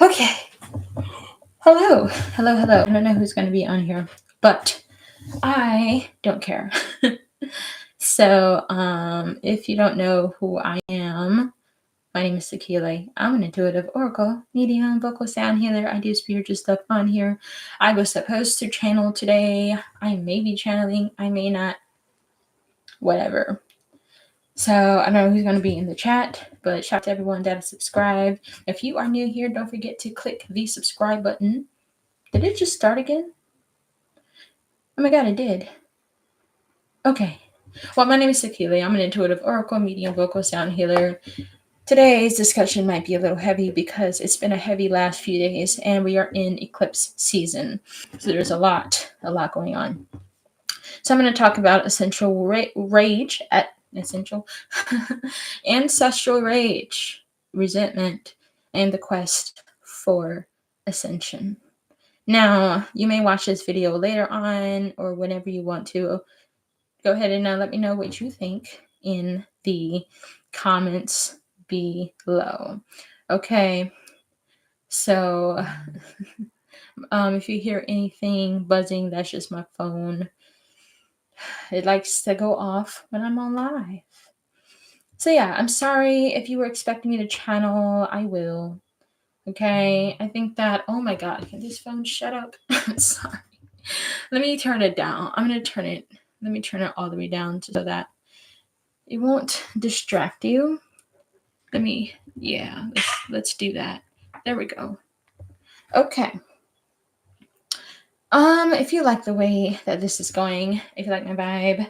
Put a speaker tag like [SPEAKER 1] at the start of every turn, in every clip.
[SPEAKER 1] Okay. Hello. Hello, hello. I don't know who's going to be on here, but I don't care. If you don't know who I am, my name is Sakile. I'm an intuitive oracle, medium, vocal sound healer. I do spiritual stuff on here. I was supposed to channel today. I may be channeling, I may not. Whatever. So I don't know who's going to be in the chat, but shout out to everyone that has subscribed. If you are new here, don't forget to click the subscribe button. Did it just start again? Oh my god, it did. Okay. Well, my name is Sakile. I'm an intuitive oracle, medium, vocal sound healer. Today's discussion might be a little heavy because it's been a heavy last few days and we are in eclipse season. So there's a lot going on. So I'm going to talk about essential rage at essential ancestral rage, resentment, and the quest for ascension. Now, you may watch this video later on or whenever you want to. Go ahead and let me know what you think in the comments below. Okay, so if you hear anything buzzing, that's just my phone. It likes to go off when I'm on live. So yeah, I'm sorry if you were expecting me to channel. I will. Okay, I think that, oh my god, can this phone shut up? Sorry. Let me turn it down. Let me turn it all the way down so that it won't distract you. Let's do that. There we go. Okay. If you like the way that this is going, if you like my vibe,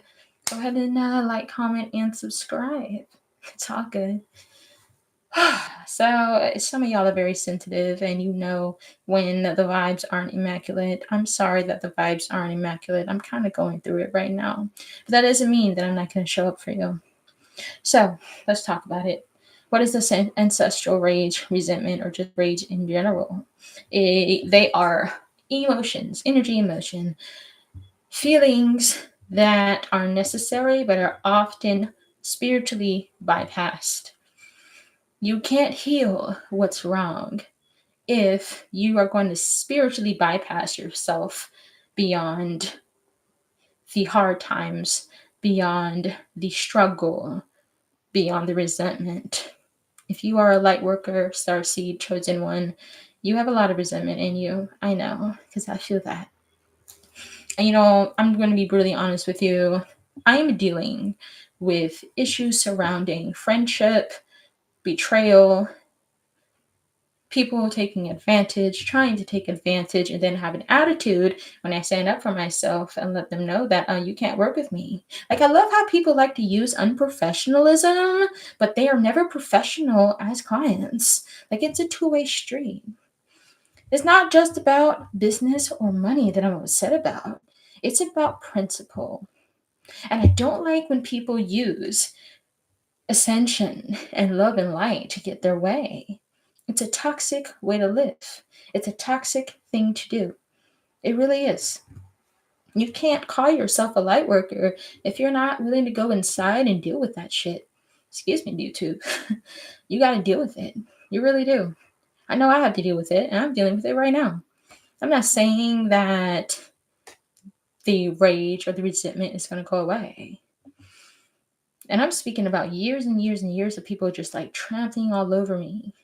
[SPEAKER 1] go ahead and like, comment, and subscribe. It's all good. So some of y'all are very sensitive and you know when the vibes aren't immaculate. I'm sorry that the vibes aren't immaculate. I'm kind of going through it right now. But that doesn't mean that I'm not going to show up for you. So let's talk about it. What is the ancestral rage, resentment, or just rage in general? They are emotions, energy, emotion, feelings that are necessary but are often spiritually bypassed. You can't heal what's wrong if you are going to spiritually bypass yourself beyond the hard times, beyond the struggle, beyond the resentment. If you are a light worker, starseed, chosen one, you have a lot of resentment in you. I know, because I feel that. And I'm going to be brutally honest with you. I am dealing with issues surrounding friendship, betrayal, people taking advantage, trying to take advantage, and then have an attitude when I stand up for myself and let them know that you can't work with me. Like, I love how people like to use unprofessionalism, but they are never professional as clients. Like, it's a two-way street. It's not just about business or money that I'm upset about. It's about principle. And I don't like when people use ascension and love and light to get their way. It's a toxic way to live. It's a toxic thing to do. It really is. You can't call yourself a light worker if you're not willing to go inside and deal with that shit. Excuse me, YouTube. You got to deal with it. You really do. I know I have to deal with it, and I'm dealing with it right now. I'm not saying that the rage or the resentment is going to go away. And I'm speaking about years and years and years of people just like trampling all over me.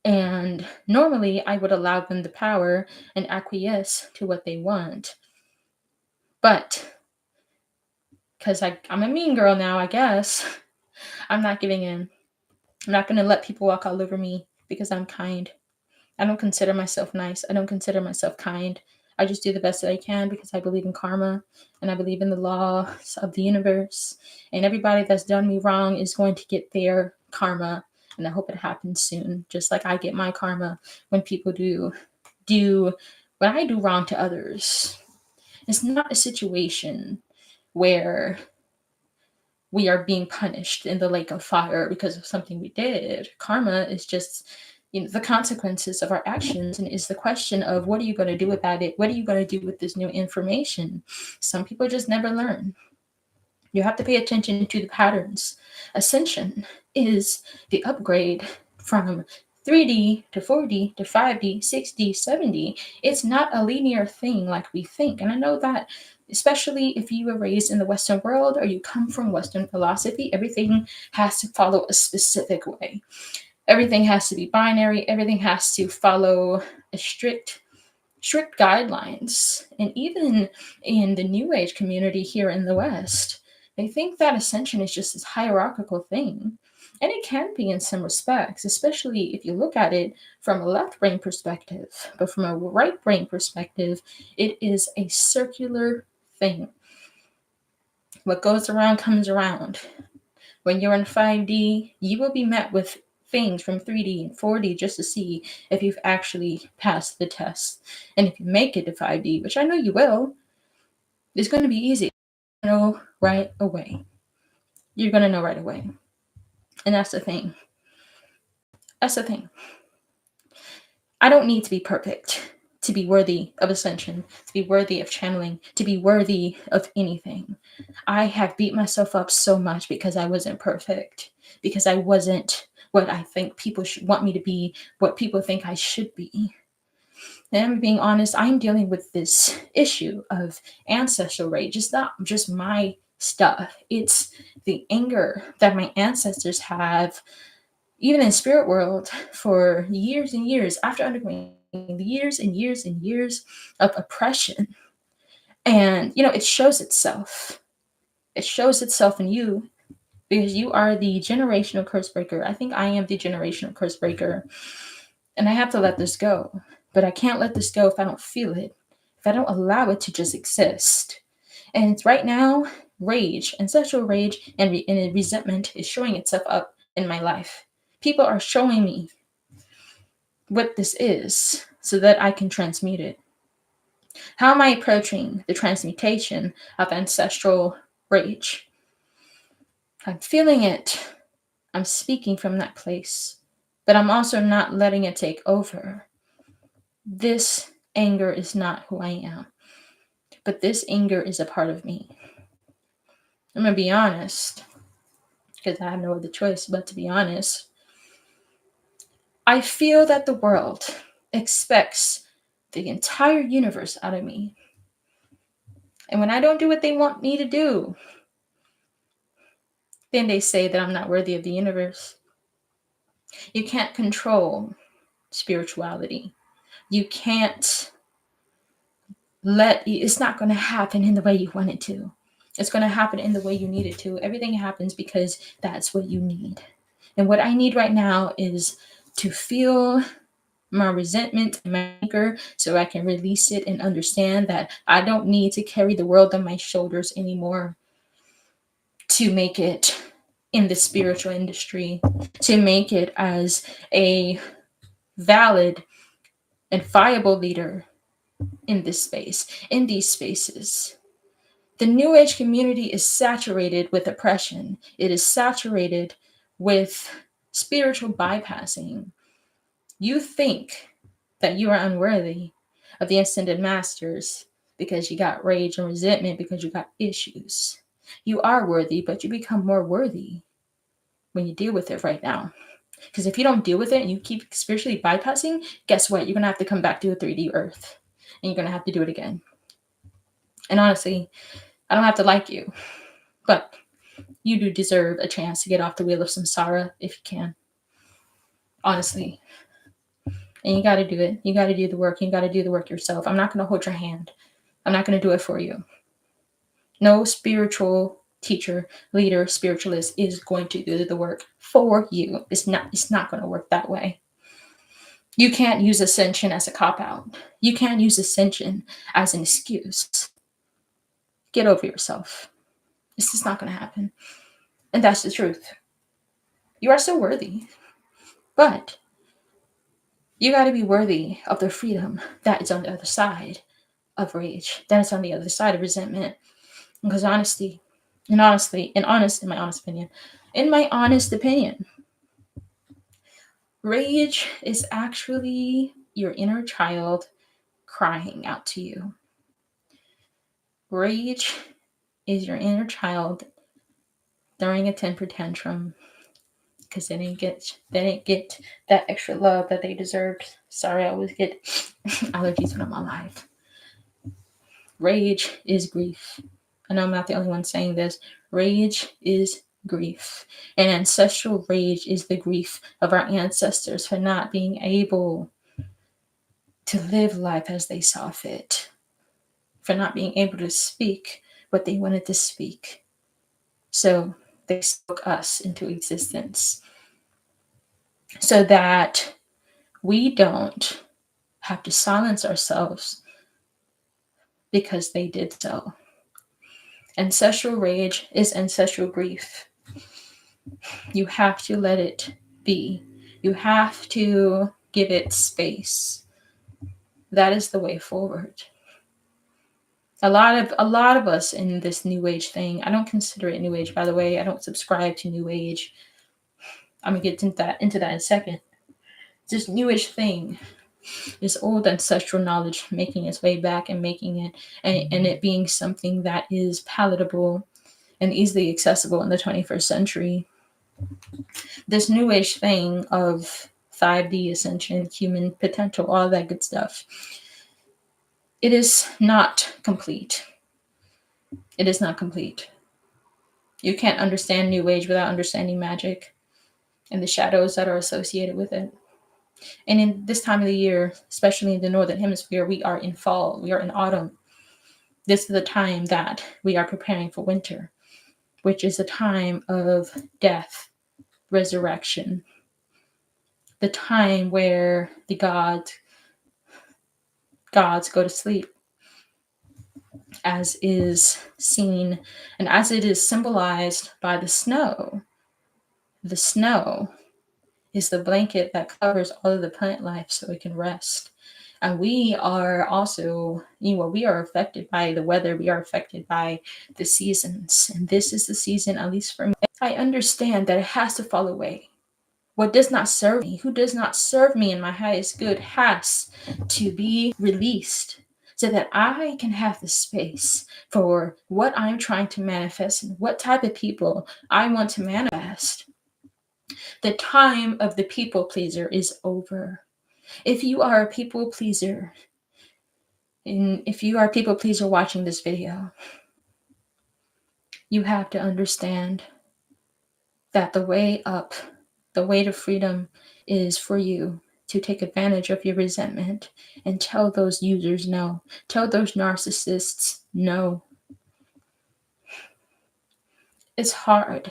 [SPEAKER 1] And normally I would allow them the power and acquiesce to what they want. But because I'm a mean girl now, I guess, I'm not giving in. I'm not going to let people walk all over me because I'm kind. I don't consider myself nice. I don't consider myself kind. I just do the best that I can because I believe in karma and I believe in the laws of the universe. And everybody that's done me wrong is going to get their karma. And I hope it happens soon, just like I get my karma when people do what I do wrong to others. It's not a situation where we are being punished in the lake of fire because of something we did. Karma is just the consequences of our actions, and is the question of what are you going to do about it? What are you going to do with this new information? Some people just never learn. You have to pay attention to the patterns. Ascension is the upgrade from 3D to 4D to 5D, 6D, 7D. It's not a linear thing like we think. And I know that, especially if you were raised in the Western world or you come from Western philosophy, everything has to follow a specific way. Everything has to be binary, everything has to follow a strict guidelines. And even in the New Age community here in the West, they think that ascension is just this hierarchical thing. And it can be in some respects, especially if you look at it from a left brain perspective. But from a right brain perspective, it is a circular thing. What goes around comes around. When you're in 5D, you will be met with things from 3D and 4D just to see if you've actually passed the test. And if you make it to 5D, which I know you will, it's going to be easy. You know right away. You're going to know right away. And that's the thing. That's the thing. I don't need to be perfect to be worthy of ascension, to be worthy of channeling, to be worthy of anything. I have beat myself up so much because I wasn't perfect, because I wasn't what I think people should want me to be, what people think I should be. And I'm being honest, I'm dealing with this issue of ancestral rage. It's not just my stuff, it's the anger that my ancestors have, even in spirit world, for years and years after undergoing years and years and years of oppression. And it shows itself. It shows itself in you because you are the generational curse breaker. I think I am the generational curse breaker. And I have to let this go. But I can't let this go if I don't feel it, if I don't allow it to just exist. And it's right now, rage, ancestral rage, and resentment is showing itself up in my life. People are showing me what this is so that I can transmute it. How am I approaching the transmutation of ancestral rage? I'm feeling it. I'm speaking from that place, but I'm also not letting it take over. This anger is not who I am, but this anger is a part of me. I'm going to be honest, because I have no other choice but to be honest. I feel that the world expects the entire universe out of me. And when I don't do what they want me to do, then they say that I'm not worthy of the universe. You can't control spirituality. You can't it's not going to happen in the way you want it to. It's going to happen in the way you need it to. Everything happens because that's what you need. And what I need right now is to feel my resentment and my anger so I can release it and understand that I don't need to carry the world on my shoulders anymore to make it in the spiritual industry, to make it as a valid and viable leader in this space, in these spaces. The New Age community is saturated with oppression. It is saturated with spiritual bypassing. You think that you are unworthy of the ascended masters because you got rage and resentment, because you got issues. You are worthy, but you become more worthy when you deal with it right now. Because if you don't deal with it and you keep spiritually bypassing, guess what? You're going to have to come back to a 3D earth. And you're going to have to do it again. And honestly, I don't have to like you. But you do deserve a chance to get off the wheel of samsara if you can. Honestly. And you got to do it. You got to do the work. You got to do the work yourself. I'm not going to hold your hand. I'm not going to do it for you. No spiritual teacher, leader, spiritualist is going to do the work for you. It's not going to work that way. You can't use ascension as a cop-out. You can't use ascension as an excuse. Get over yourself. It's just not going to happen. And that's the truth. You are so worthy. But you got to be worthy of the freedom that is on the other side of rage, that is on the other side of resentment. Because in my honest opinion, rage is actually your inner child crying out to you. Rage is your inner child throwing a temper tantrum because they didn't get that extra love that they deserved. Sorry, I always get allergies when I'm alive. Rage is grief. I know I'm not the only one saying this. Rage is grief. And ancestral rage is the grief of our ancestors for not being able to live life as they saw fit, for not being able to speak what they wanted to speak. So they spoke us into existence so that we don't have to silence ourselves because they did so. Ancestral rage is ancestral grief. You have to let it be. You have to give it space. That is the way forward. A lot of us in this new age thing, I don't consider it new age, by the way. I don't subscribe to new age. I'm gonna get into that in a second. This new age thing is old ancestral knowledge making its way back and making it and it being something that is palatable and easily accessible in the 21st century. This new age thing of 5D ascension, human potential, all that good stuff, it is not complete. It is not complete. You can't understand new age without understanding magic and the shadows that are associated with it. And in this time of the year, especially in the northern hemisphere, we are in fall, we are in autumn. This is the time that we are preparing for winter, which is a time of death, resurrection, the time where the gods go to sleep, as is seen and as it is symbolized by the snow. The snow is the blanket that covers all of the plant life so it can rest. And we are also, we are affected by the weather. We are affected by the seasons. And this is the season, at least for me. I understand that it has to fall away. What does not serve me, who does not serve me in my highest good, has to be released so that I can have the space for what I'm trying to manifest and what type of people I want to manifest. The time of the people pleaser is over. If you are a people pleaser, and if you are a people pleaser watching this video, you have to understand that the way up, the way to freedom is for you to take advantage of your resentment and tell those users no. Tell those narcissists no. It's hard.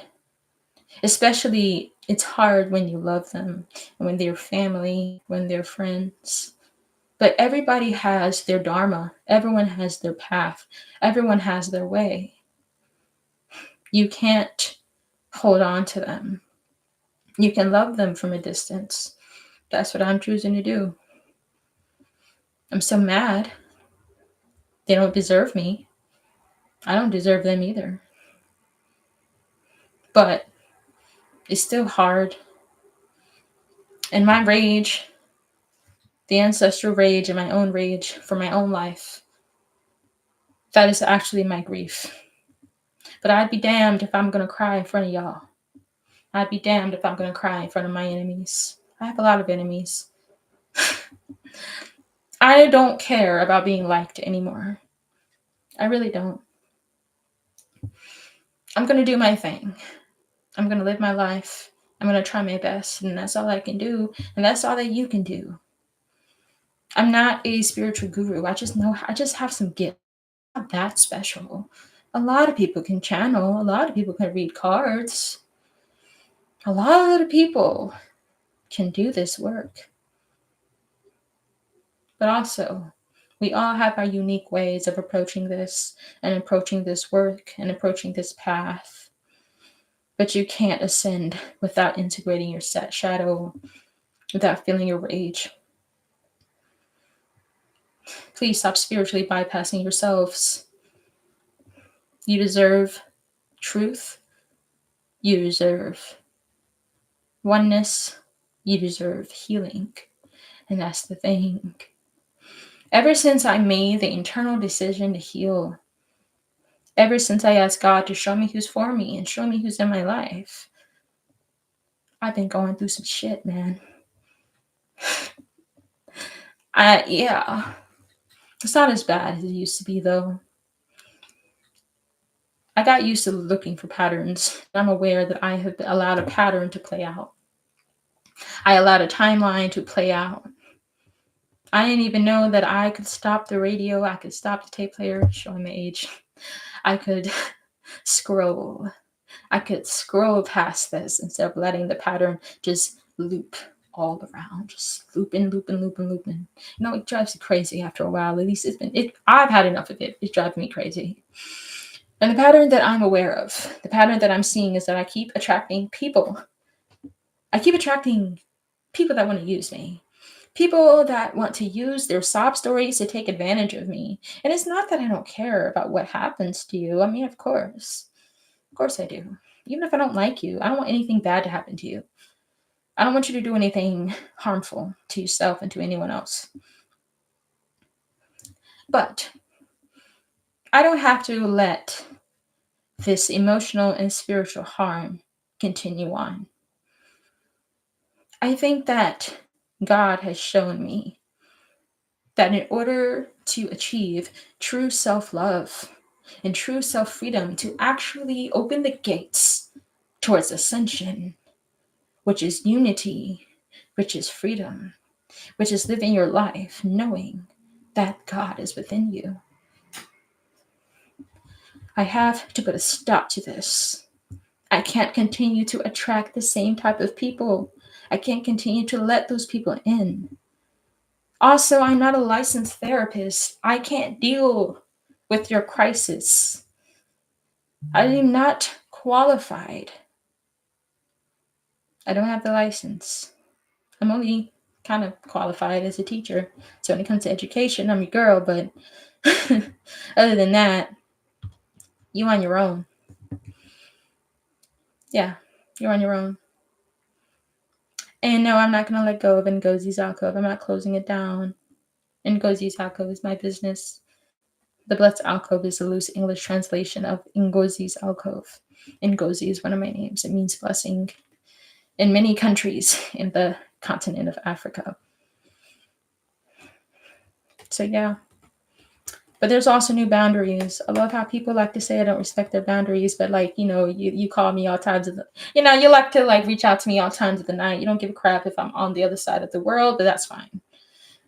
[SPEAKER 1] Especially, it's hard when you love them, when they're family, when they're friends. But everybody has their dharma. Everyone has their path. Everyone has their way. You can't hold on to them. You can love them from a distance. That's what I'm choosing to do. I'm so mad. They don't deserve me. I don't deserve them either. But it's still hard. And my rage, the ancestral rage and my own rage for my own life, that is actually my grief. But I'd be damned if I'm going to cry in front of y'all. I'd be damned if I'm going to cry in front of my enemies. I have a lot of enemies. I don't care about being liked anymore. I really don't. I'm going to do my thing. I'm going to live my life. I'm going to try my best. And that's all I can do. And that's all that you can do. I'm not a spiritual guru. I just have some gifts. I'm not that special. A lot of people can channel. A lot of people can read cards. A lot of people can do this work. But also, we all have our unique ways of approaching this and approaching this work and approaching this path. But you can't ascend without integrating your set shadow, without feeling your rage. Please stop spiritually bypassing yourselves. You deserve truth. You deserve oneness. You deserve healing. And that's the thing. Ever since I made the internal decision to heal, ever since I asked God to show me who's for me and show me who's in my life, I've been going through some shit, man. Yeah. It's not as bad as it used to be, though. I got used to looking for patterns. I'm aware that I have allowed a pattern to play out. I allowed a timeline to play out. I didn't even know that I could stop the radio. I could stop the tape player, showing my age. I could scroll. I could scroll past this instead of letting the pattern just loop all around, just looping, looping, looping, looping. It drives you crazy after a while. At least I've had enough of it. It's driving me crazy. And the pattern that I'm aware of, the pattern that I'm seeing is that I keep attracting people. I keep attracting people that want to use me. People that want to use their sob stories to take advantage of me. And it's not that I don't care about what happens to you. I mean, of course. Of course I do. Even if I don't like you, I don't want anything bad to happen to you. I don't want you to do anything harmful to yourself and to anyone else. But I don't have to let this emotional and spiritual harm continue on. I think that God has shown me that in order to achieve true self-love and true self-freedom, to actually open the gates towards ascension, which is unity, which is freedom, which is living your life knowing that God is within you. I have to put a stop to this. I can't continue to attract the same type of people. I can't continue to let those people in. Also, I'm not a licensed therapist. I can't deal with your crisis. I am not qualified. I don't have the license. I'm only kind of qualified as a teacher. So when it comes to education, I'm your girl, but other than that, you on your own. Yeah, you're on your own. And no, I'm not going to let go of Ngozi's Alcove. I'm not closing it down. Ngozi's Alcove is my business. The Blessed Alcove is a loose English translation of Ngozi's Alcove. Ngozi is one of my names. It means blessing in many countries in the continent of Africa. So yeah. But there's also new boundaries. I love how people like to say I don't respect their boundaries, but you call me all times of the, you like to reach out to me all times of the night. You don't give a crap if I'm on the other side of the world, but that's fine.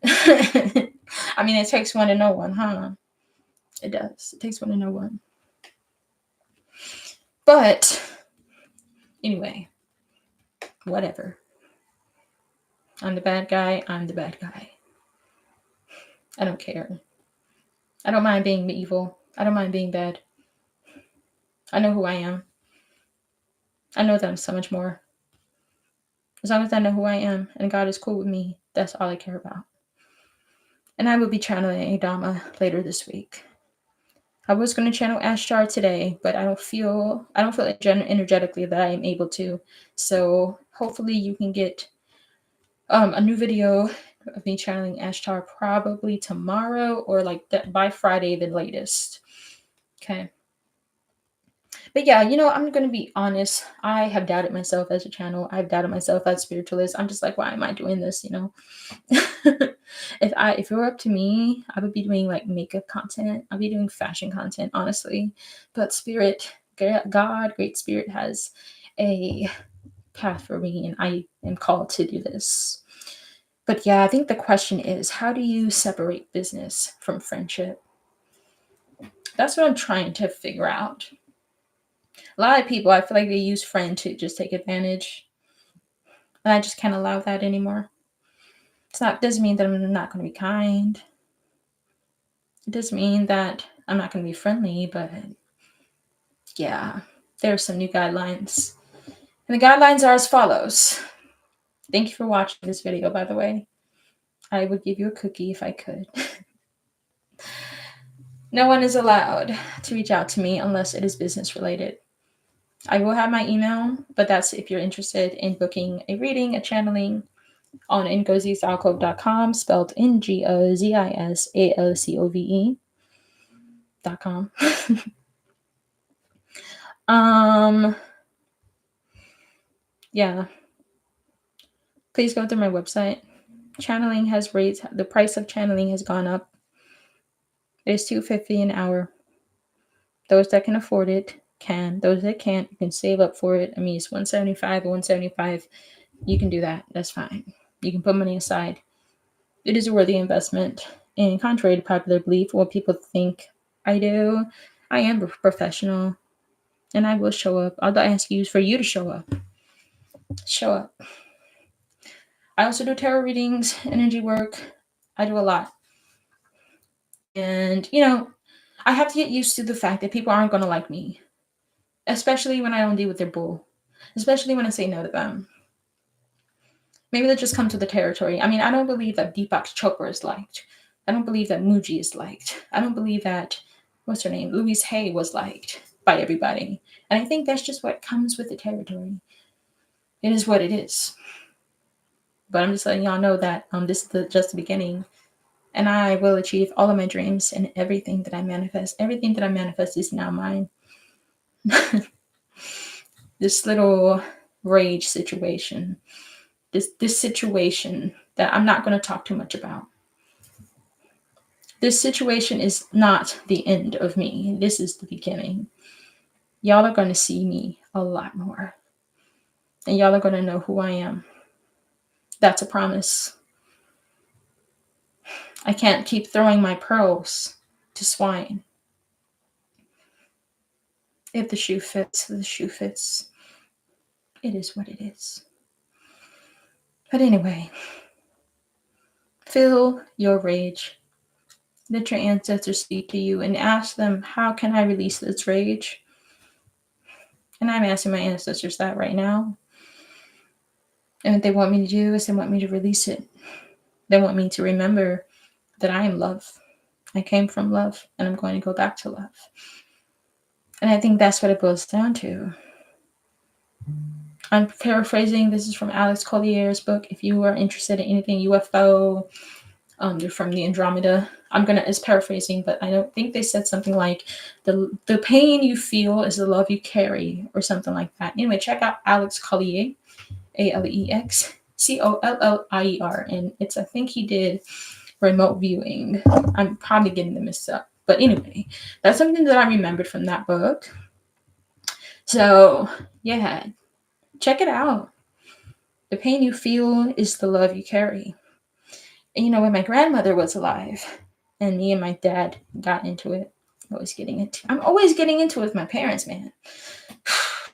[SPEAKER 1] I mean, it takes one to know one, huh? It does. It takes one to know one. But anyway, whatever. I'm the bad guy. I'm the bad guy. I don't care. I don't mind being evil. I don't mind being bad. I know who I am. I know that I'm so much more. As long as I know who I am and God is cool with me, that's all I care about. And I will be channeling a Dharma later this week. I was going to channel Ashtar today, but I don't feel energetically that I am able to. So hopefully you can get a new video of me channeling Ashtar probably tomorrow or by Friday the latest. Okay. But yeah, I'm going to be honest. I have doubted myself as a channel. I've doubted myself as a spiritualist. I'm just like, why am I doing this? If it were up to me, I would be doing makeup content. I'd be doing fashion content, honestly. But God, Great Spirit has a path for me, and I am called to do this. But yeah, I think the question is, how do you separate business from friendship? That's what I'm trying to figure out. A lot of people, I feel like they use friend to just take advantage. And I just can't allow that anymore. Doesn't mean that I'm not going to be kind. It doesn't mean that I'm not going to be friendly, but yeah, there are some new guidelines. And the guidelines are as follows. Thank you for watching this video, by the way. I would give you a cookie if I could. No one is allowed to reach out to me unless it is business related. I will have my email, but that's if you're interested in booking a reading, a channeling on ngozisalcove.com, spelled NGOZISALCOVE.com. Yeah. Please go through my website. Channeling has raised, the price of channeling has gone up. It is $250 an hour. Those that can afford it can. Those that can't, you can save up for it. I mean, it's $175 or $175. You can do that. That's fine. You can put money aside. It is a worthy investment. And contrary to popular belief, what people think I do, I am a professional, and I will show up. All I ask you is for you to show up. Show up. I also do tarot readings, energy work. I do a lot. And, I have to get used to the fact that people aren't going to like me, especially when I don't deal with their bull, especially when I say no to them. Maybe that just comes with the territory. I mean, I don't believe that Deepak Chopra is liked. I don't believe that Muji is liked. I don't believe that, what's her name, Louise Hay was liked by everybody. And I think that's just what comes with the territory. It is what it is. But I'm just letting y'all know that this is just the beginning. And I will achieve all of my dreams and everything that I manifest. Everything that I manifest is now mine. This little rage situation. This situation that I'm not going to talk too much about. This situation is not the end of me. This is the beginning. Y'all are going to see me a lot more. And y'all are going to know who I am. That's a promise. I can't keep throwing my pearls to swine. If the shoe fits, the shoe fits. It is what it is. But anyway, feel your rage. Let your ancestors speak to you and ask them, how can I release this rage? And I'm asking my ancestors that right now. And what they want me to do is they want me to release it. They want me to remember that I am love. I came from love, and I'm going to go back to love. And I think that's what it boils down to. I'm paraphrasing. This is from Alex Collier's book. If you are interested in anything UFO, they're from the Andromeda. It's paraphrasing, but I don't think they said something like the pain you feel is the love you carry, or something like that. Anyway, check out Alex Collier, Alex Collier, and I think he did remote viewing. I'm probably getting them mixed up, but anyway, that's something that I remembered from that book. So yeah, check it out. The pain you feel is the love you carry. And when my grandmother was alive and me and my dad got into it, I'm always getting into it with my parents, man.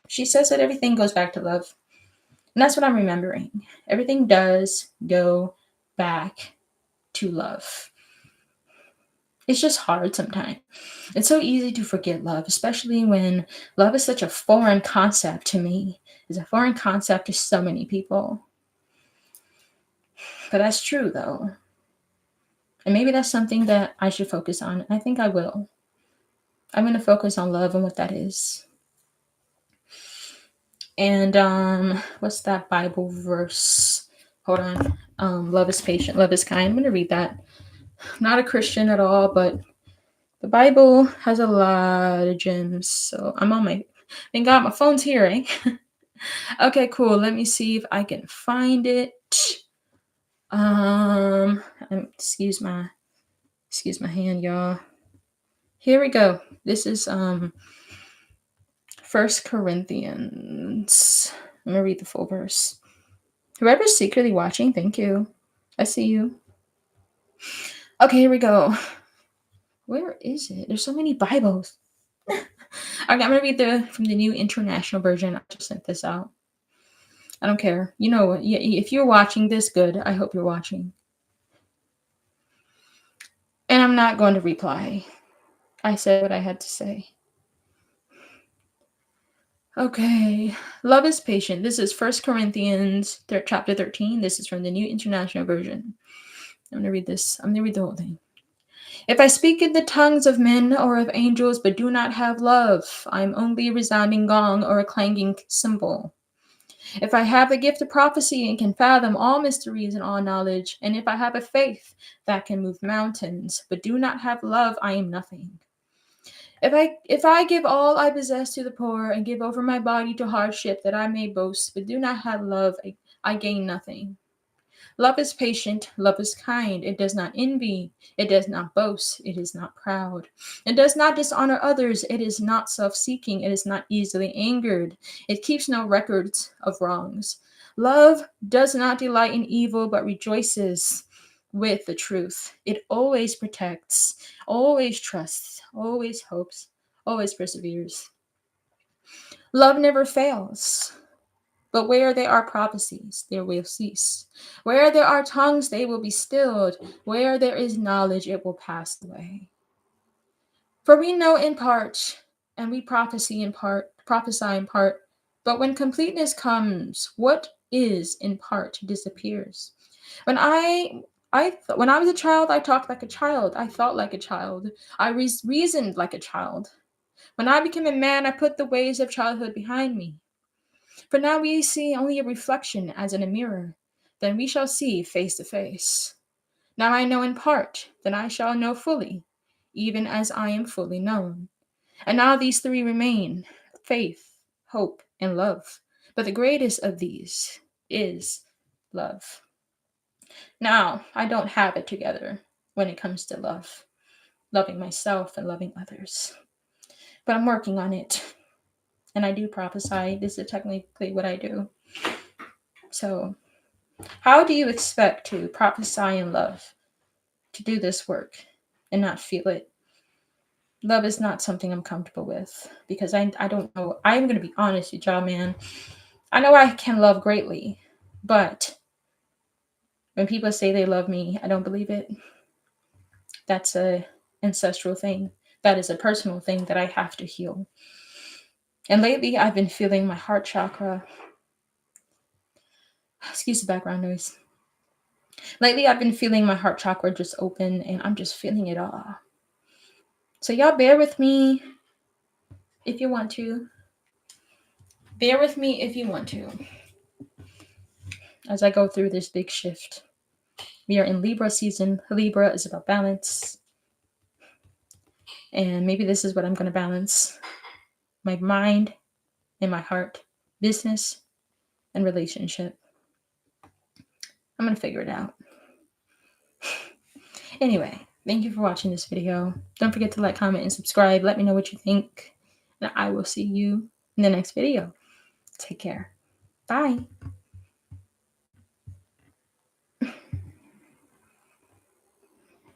[SPEAKER 1] She says that everything goes back to love. And that's what I'm remembering. Everything does go back to love. It's just hard sometimes. It's so easy to forget love, especially when love is such a foreign concept to me. It's a foreign concept to so many people. But that's true, though. And maybe that's something that I should focus on. I think I will. I'm going to focus on love and what that is. And what's that Bible verse? Hold on. Love is patient, love is kind. I'm going to read that. I'm not a Christian at all, but the Bible has a lot of gems. So thank God my phone's here, eh? Okay, cool. Let me see if I can find it. Excuse my hand, y'all. Here we go. This is 1 Corinthians. I'm gonna read the full verse. Whoever's secretly watching, thank you. I see you. Okay, here we go. Where is it? There's so many Bibles. Okay, I'm gonna read from the New International Version. I just sent this out. I don't care. If you're watching this, good. I hope you're watching. And I'm not going to reply. I said what I had to say. Okay. Love is patient. This is 1 Corinthians chapter 13. This is from the New International Version. I'm going to read this. I'm going to read the whole thing. If I speak in the tongues of men or of angels, but do not have love, I am only a resounding gong or a clanging cymbal. If I have the gift of prophecy and can fathom all mysteries and all knowledge, and if I have a faith that can move mountains, but do not have love, I am nothing. If I give all I possess to the poor and give over my body to hardship that I may boast, but do not have love, I gain nothing. Love is patient, love is kind, it does not envy, it does not boast, it is not proud, it does not dishonor others, it is not self seeking, it is not easily angered, it keeps no records of wrongs. Love does not delight in evil, but rejoices with the truth. It always protects, always trusts, always hopes, always perseveres. Love never fails. But where there are prophecies, there will cease. Where there are tongues, they will be stilled. Where there is knowledge, it will pass away. For we know in part, and we prophesy in part. But when completeness comes, what is in part disappears. When I was a child, I talked like a child. I thought like a child. I reasoned like a child. When I became a man, I put the ways of childhood behind me. For now we see only a reflection as in a mirror. Then we shall see face to face. Now I know in part, then I shall know fully, even as I am fully known. And now these three remain: faith, hope, and love. But the greatest of these is love. Now, I don't have it together when it comes to love, loving myself and loving others. But I'm working on it. And I do prophesy. This is technically what I do. So, how do you expect to prophesy in love, to do this work and not feel it? Love is not something I'm comfortable with because I don't know. I'm going to be honest with y'all, man. I know I can love greatly, but when people say they love me, I don't believe it. That's a ancestral thing. That is a personal thing that I have to heal. And lately, I've been feeling my heart chakra. Excuse the background noise. Lately, I've been feeling my heart chakra just open, and I'm just feeling it all. So y'all bear with me if you want to. Bear with me if you want to. As I go through this big shift. We are in Libra season. Libra is about balance. And maybe this is what I'm going to balance: my mind and my heart, business and relationship. I'm going to figure it out. Anyway, thank you for watching this video. Don't forget to like, comment, and subscribe. Let me know what you think. And I will see you in the next video. Take care. Bye.